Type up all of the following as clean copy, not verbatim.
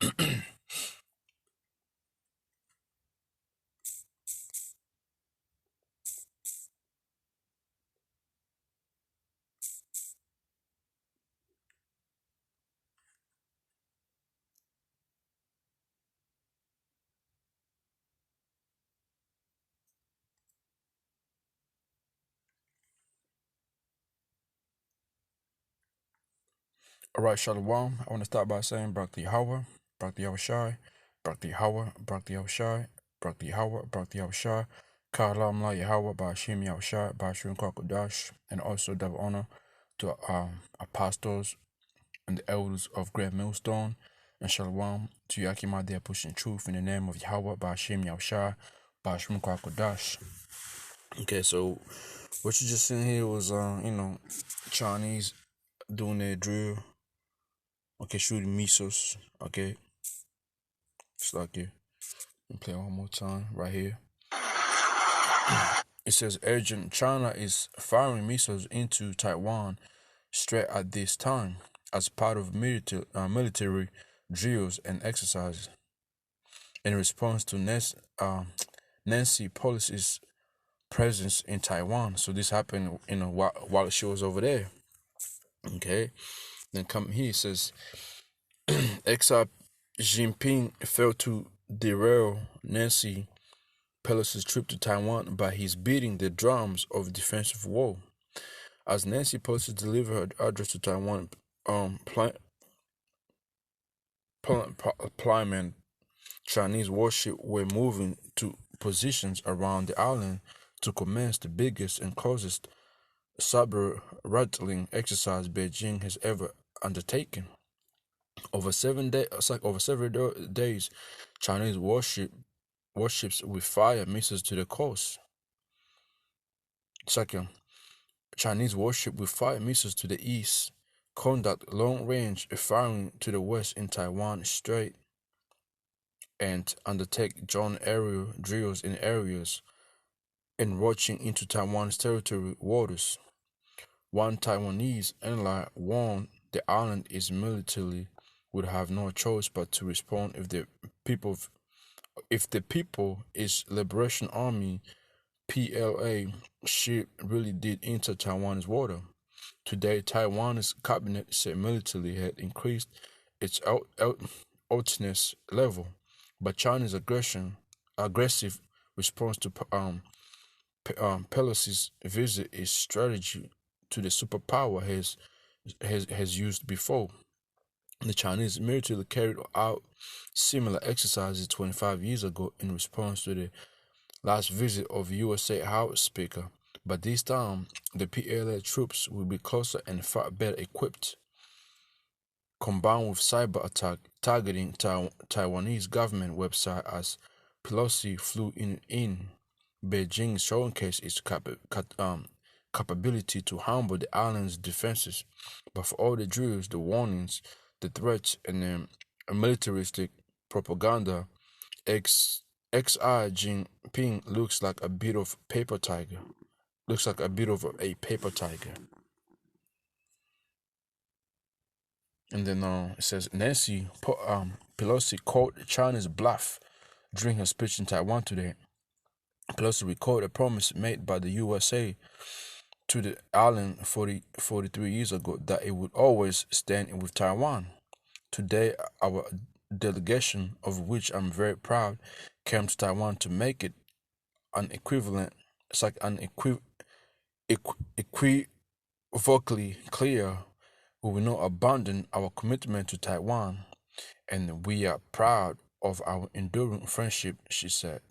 All right, Shalom. I want to start by saying Barak the Yahweh, Barak the Yahushai, Barak the Yahweh, Barak the Yahushai, Barak the Yahweh, Barak the Yahushai, Kalam La Yahweh, Bashim Yahushai, Bashim Kwakudash, and also double honor to apostles and the elders of Great Millstone, and Shalom to Yakima. They are pushing truth in the name of Yahweh, Bashim Yahushai, Bashim Kwakudash. Okay, so what you just seen here was, Chinese doing their drill. Okay, shooting missiles. Okay, it's like it. Play one more time right here. It says urgent. China is firing missiles into Taiwan Strait at this time as part of military drills and exercises in response to Nancy Pelosi's presence in Taiwan. So this happened, while she was over there. Okay, then come here. It says Xi Jinping failed to derail Nancy Pelosi's trip to Taiwan by his beating the drums of defensive war. As Nancy Pelosi delivered her address to Taiwan parliament, Chinese warships were moving to positions around the island to commence the biggest and closest saber-rattling exercise Beijing has ever undertaken. Over several days, Chinese warships will fire missiles to the coast. Second, Chinese warship will fire missiles to the east, conduct long-range firing to the west in Taiwan Strait, and undertake joint aerial drills in areas encroaching into Taiwan's territorial waters. One Taiwanese ally warned the island is militarily would have no choice but to respond if the People's Liberation Army (PLA) ship really did enter Taiwan's water. Today, Taiwan's cabinet said militarily had increased its outness level, but China's aggressive response to Pelosi's visit is strategy to the superpower has used before. The Chinese military carried out similar exercises 25 years ago in response to the last visit of USA House Speaker, but this time the PLA troops will be closer and far better equipped. Combined with cyber attack targeting Taiwanese government website as Pelosi flew in, Beijing showcased its capability to humble the island's defenses. But for all the drills, the warnings, the threats, and the militaristic propaganda, Xi Jinping looks like a bit of paper tiger. Looks like a bit of a paper tiger. And then it says Nancy Pelosi called China's bluff during her speech in Taiwan today. Pelosi recalled a promise made by the USA to the island 43 years ago that it would always stand with Taiwan. Today, our delegation, of which I'm very proud, came to Taiwan to make it unequivocally clear we will not abandon our commitment to Taiwan, and we are proud of our enduring friendship, she said.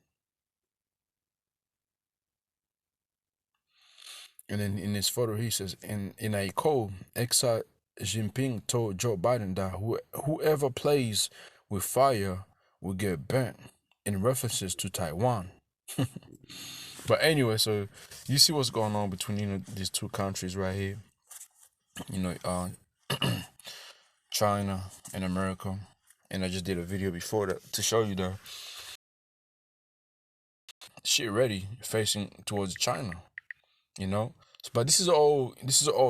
And then in this photo, he says, in a call, Xi Jinping told Joe Biden that whoever plays with fire will get burnt, in references to Taiwan. But anyway, so you see what's going on between these two countries right here. China and America. And I just did a video before that to show you that shit ready facing towards China. But this is all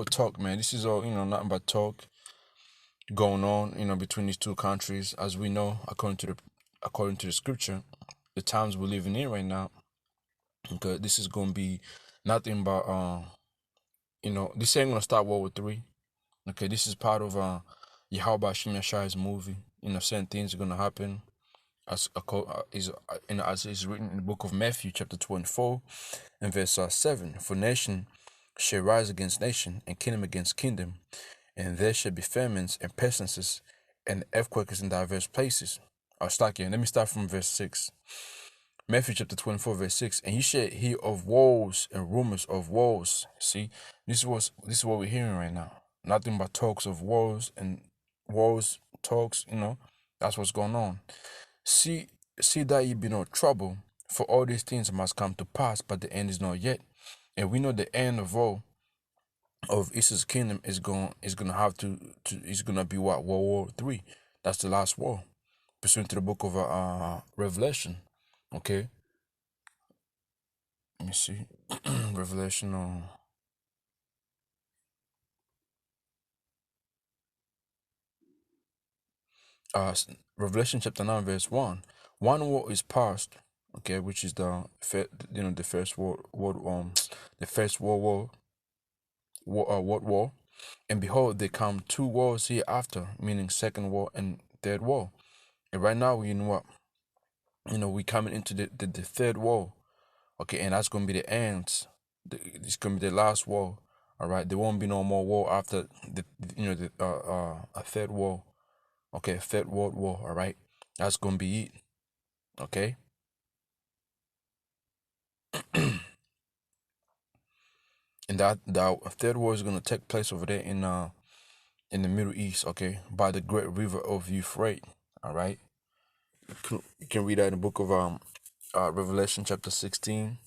talk, man. This is all nothing but talk. going on, between these two countries. As we know, according to the scripture, the times we're living in right now, okay, this is gonna be nothing but this ain't gonna start World War III. Okay, this is part of Yahweh Shai movie. Certain things are gonna happen as is written in the book of Matthew, chapter 24, and verse 7. For nation shall rise against nation, and kingdom against kingdom, and there shall be famines and pestilences and earthquakes in diverse places. I'll start here. Let me start from verse 6. Matthew chapter 24, verse 6. And you shall hear of wars and rumors of wars. See, this is what we're hearing right now. Nothing but talks of wars and wars, talks, that's what's going on. See that ye be no trouble, for all these things must come to pass, but the end is not yet. And we know the end of all of Israel's kingdom is gonna be what? World War III. That's the last war, pursuant to the book of Revelation. Okay. Let me see. Revelation Revelation chapter 9, verse 1. One war is past, okay, which is the first world war, and behold, there come two wars hereafter, meaning second war and third war. And right now, you know what? We coming into the third war, okay, and that's gonna be the end. It's gonna be the last war. All right, there won't be no more war after a third war. Okay, third world war. All right, that's gonna be it. Okay. And that third war is gonna take place over there in the Middle East, okay, by the great river of Euphrates. All right, you can read that in the book of Revelation chapter 16.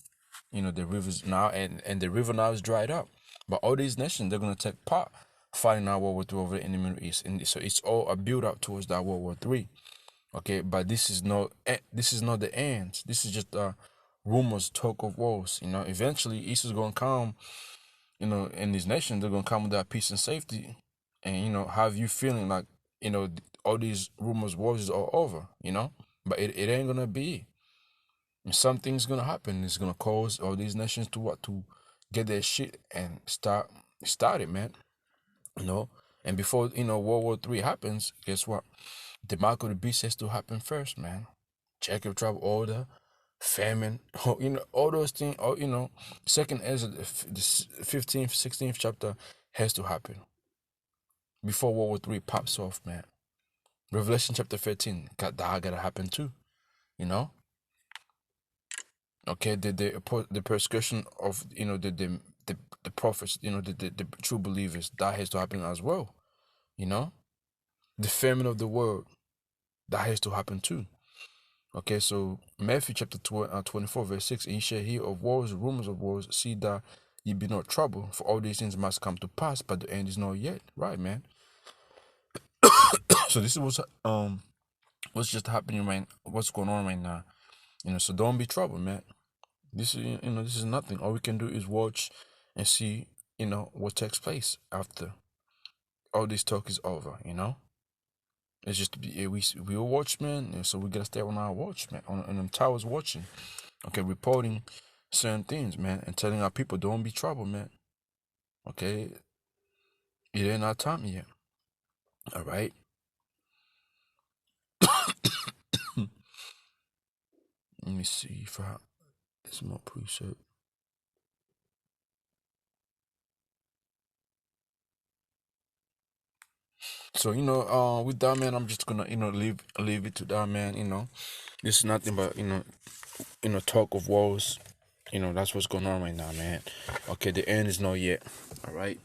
The rivers now, and the river now is dried up, but all these nations, they're gonna take part fighting our World War III over there in the Middle East, and so it's all a build up towards that World War III. Okay, but this is not the end. This is just rumors, talk of wars. Eventually, East is gonna come. In these nations, they're gonna come with that peace and safety, and have you feeling like all these rumors, wars are over. But it ain't gonna be. And something's gonna happen. It's gonna cause all these nations to get their shit and start it, man. And before World War III happens, guess what? The mark of the beast has to happen first, man. Jacob trouble order, famine, all those things. Second Ezra, the 15th, 16th chapter has to happen before World War III pops off, man. Revelation chapter 13 gotta happen too. Okay, the persecution of the prophets, the true believers, that has to happen as well. The famine of the world, that has to happen too. Okay, so Matthew chapter 24, verse 6, and ye shall hear of wars, rumors of wars, see that ye be not troubled, for all these things must come to pass, but the end is not yet. Right, man. So this is what's just happening right, what's going on right now. So don't be troubled, man. This is this is nothing. All we can do is watch and see, what takes place after all this talk is over, It's just we are watchmen, so we gotta stay on our watch, man, on them towers watching, okay, reporting certain things, man, and telling our people don't be troubled, man. Okay, it ain't our time yet. All right. Let me see if I there's more precept. So with that, man, I'm just gonna leave it to that, man. This is nothing but talk of wars. That's what's going on right now, man. Okay, the end is not yet. All right,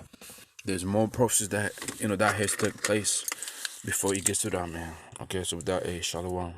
there's more process that that has took place before it gets to that, man. Okay, so with that, shalom.